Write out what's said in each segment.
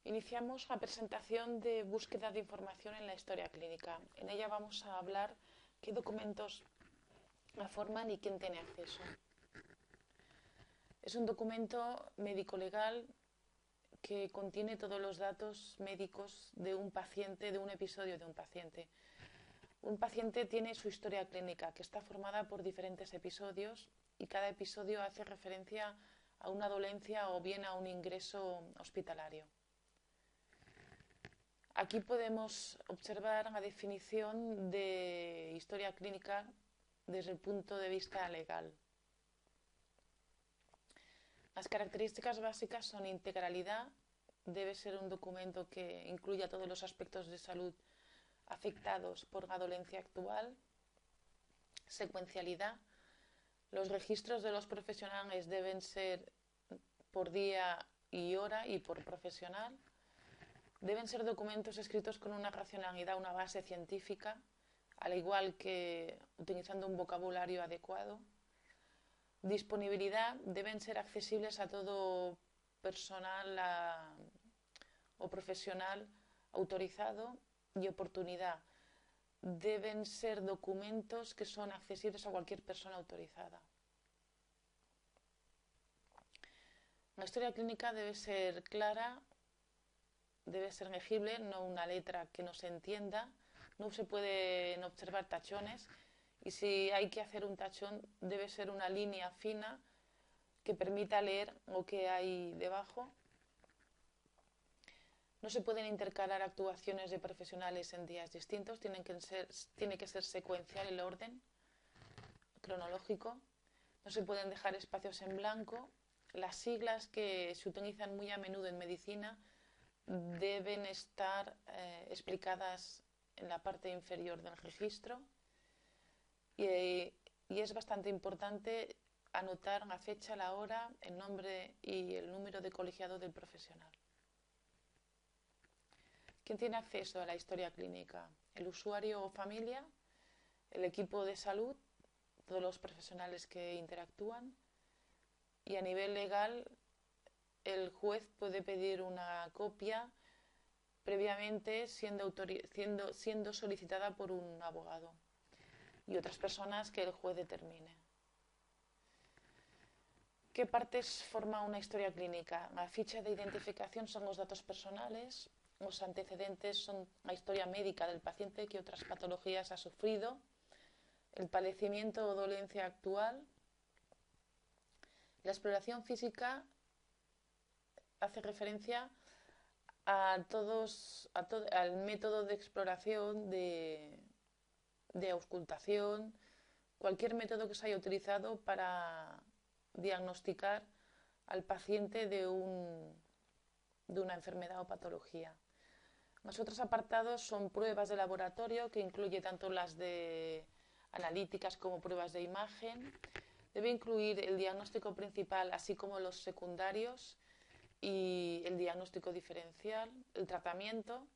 Iniciamos la presentación de búsqueda de información en la historia clínica. En ella vamos a hablar qué documentos la forman y quién tiene acceso. Es un documento médico-legal que contiene todos los datos médicos de un paciente, de un episodio de un paciente. Un paciente tiene su historia clínica, que está formada por diferentes episodios y cada episodio hace referencia a una dolencia o bien a un ingreso hospitalario. Aquí podemos observar la definición de historia clínica desde el punto de vista legal. Las características básicas son integralidad, debe ser un documento que incluya todos los aspectos de salud afectados por la dolencia actual. Secuencialidad, los registros de los profesionales deben ser por día y hora y por profesional. Deben ser documentos escritos con una racionalidad, una base científica, al igual que utilizando un vocabulario adecuado. Disponibilidad, deben ser accesibles a todo personal o profesional autorizado. Y oportunidad, deben ser documentos que son accesibles a cualquier persona autorizada. La historia clínica debe ser clara, debe ser legible, no una letra que no se entienda. No se pueden observar tachones y si hay que hacer un tachón debe ser una línea fina que permita leer lo que hay debajo. No se pueden intercalar actuaciones de profesionales en días distintos, tiene que ser secuencial el orden cronológico. No se pueden dejar espacios en blanco. Las siglas que se utilizan muy a menudo en medicina deben estar explicadas en la parte inferior del registro y es bastante importante anotar la fecha, la hora, el nombre y el número de colegiado del profesional. ¿Quién tiene acceso a la historia clínica? El usuario o familia, el equipo de salud, todos los profesionales que interactúan y a nivel legal el juez puede pedir una copia previamente siendo solicitada por un abogado y otras personas que el juez determine. ¿Qué partes forma una historia clínica? La ficha de identificación son los datos personales, los antecedentes son la historia médica del paciente, qué otras patologías ha sufrido, el padecimiento o dolencia actual. La exploración física hace referencia al método de exploración, de auscultación, cualquier método que se haya utilizado para diagnosticar al paciente de una enfermedad o patología. Los otros apartados son pruebas de laboratorio, que incluye tanto las de analíticas como pruebas de imagen. Debe incluir el diagnóstico principal, así como los secundarios y el diagnóstico diferencial, el tratamiento,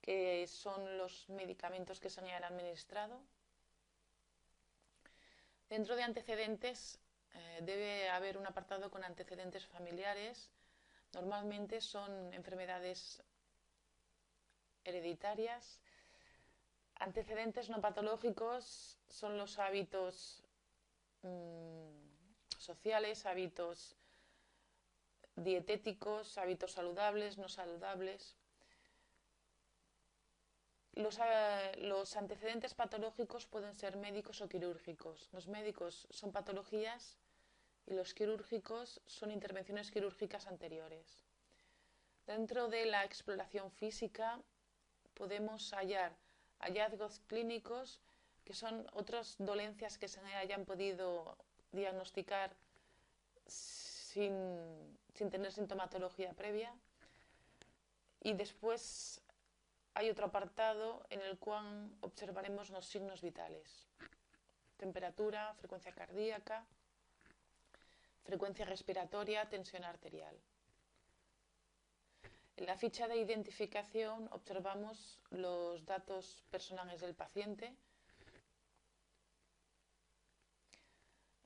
que son los medicamentos que se han administrado. Dentro de antecedentes debe haber un apartado con antecedentes familiares. Normalmente son enfermedades hereditarias. Antecedentes no patológicos son los hábitos sociales, hábitos dietéticos, hábitos saludables, no saludables. Los antecedentes patológicos pueden ser médicos o quirúrgicos. Los médicos son patologías y los quirúrgicos son intervenciones quirúrgicas anteriores. Dentro de la exploración física podemos hallar hallazgos clínicos, que son otras dolencias que se hayan podido diagnosticar sin tener sintomatología previa. Y después hay otro apartado en el cual observaremos los signos vitales: temperatura, frecuencia cardíaca, frecuencia respiratoria, tensión arterial. En la ficha de identificación observamos los datos personales del paciente.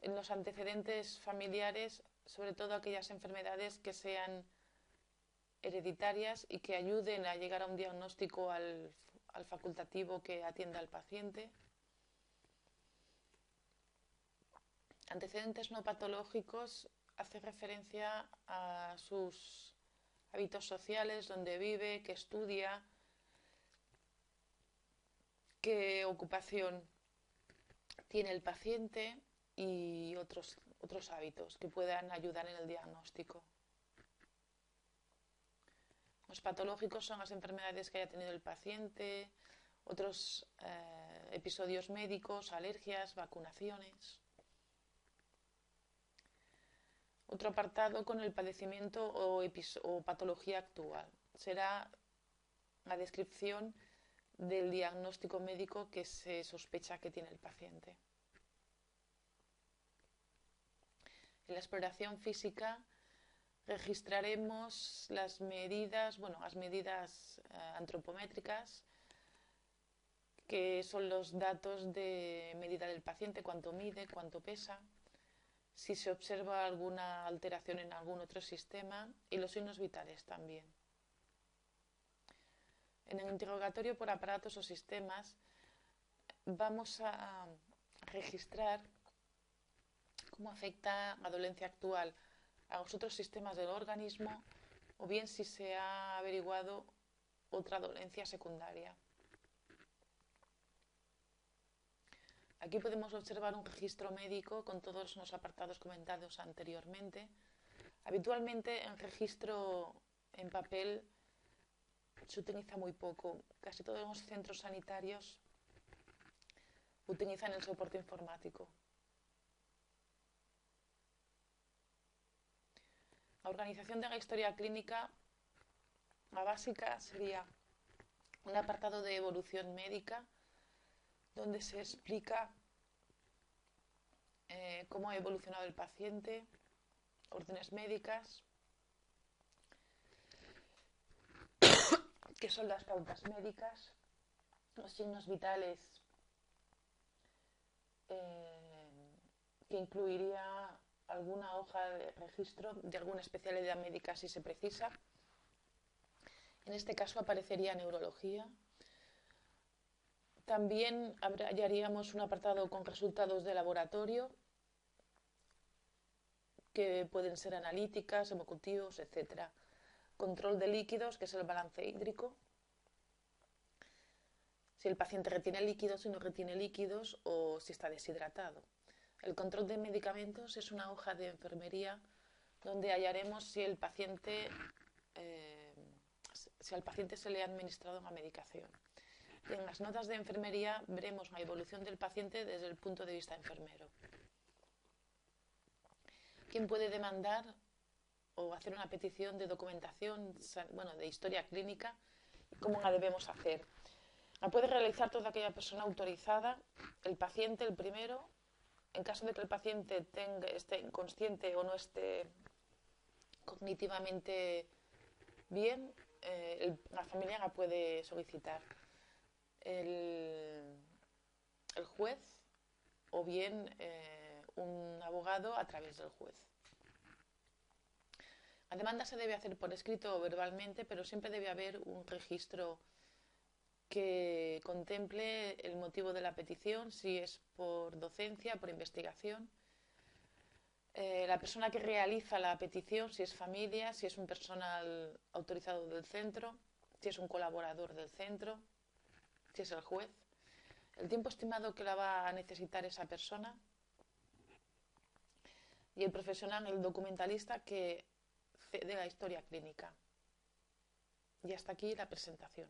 En los antecedentes familiares, sobre todo aquellas enfermedades que sean hereditarias y que ayuden a llegar a un diagnóstico al facultativo que atienda al paciente. Antecedentes no patológicos hace referencia a sus hábitos sociales, dónde vive, qué estudia, qué ocupación tiene el paciente y otros hábitos que puedan ayudar en el diagnóstico. Los patológicos son las enfermedades que haya tenido el paciente, otros episodios médicos, alergias, vacunaciones. Otro apartado con el padecimiento o patología actual será la descripción del diagnóstico médico que se sospecha que tiene el paciente. En la exploración física registraremos las medidas antropométricas, que son los datos de medida del paciente, cuánto mide, cuánto pesa, si se observa alguna alteración en algún otro sistema, y los signos vitales también. En el interrogatorio por aparatos o sistemas vamos a registrar cómo afecta la dolencia actual a los otros sistemas del organismo, o bien si se ha averiguado otra dolencia secundaria. Aquí podemos observar un registro médico con todos los apartados comentados anteriormente. Habitualmente el registro en papel se utiliza muy poco. Casi todos los centros sanitarios utilizan el soporte informático. La organización de la historia clínica, la básica, sería un apartado de evolución médica donde se explica cómo ha evolucionado el paciente, órdenes médicas, qué son las pautas médicas, los signos vitales, que incluiría alguna hoja de registro de alguna especialidad médica si se precisa. En este caso aparecería neurología. También hallaríamos un apartado con resultados de laboratorio, que pueden ser analíticas, hemocultivos, etc. Control de líquidos, que es el balance hídrico. Si el paciente retiene líquidos, si no retiene líquidos o si está deshidratado. El control de medicamentos es una hoja de enfermería donde hallaremos si al paciente se le ha administrado una medicación. Y en las notas de enfermería veremos la evolución del paciente desde el punto de vista enfermero. ¿Quién puede demandar o hacer una petición de documentación, de historia clínica? ¿Cómo la debemos hacer? La puede realizar toda aquella persona autorizada, el paciente el primero. En caso de que el paciente esté inconsciente o no esté cognitivamente bien, la familia la puede solicitar. El juez o bien un abogado a través del juez. La demanda se debe hacer por escrito o verbalmente, pero siempre debe haber un registro que contemple el motivo de la petición, si es por docencia, por investigación. La persona que realiza la petición, si es familia, si es un personal autorizado del centro, si es un colaborador del centro, si es el juez, el tiempo estimado que la va a necesitar esa persona y el profesional, el documentalista que cede la historia clínica. Y hasta aquí la presentación.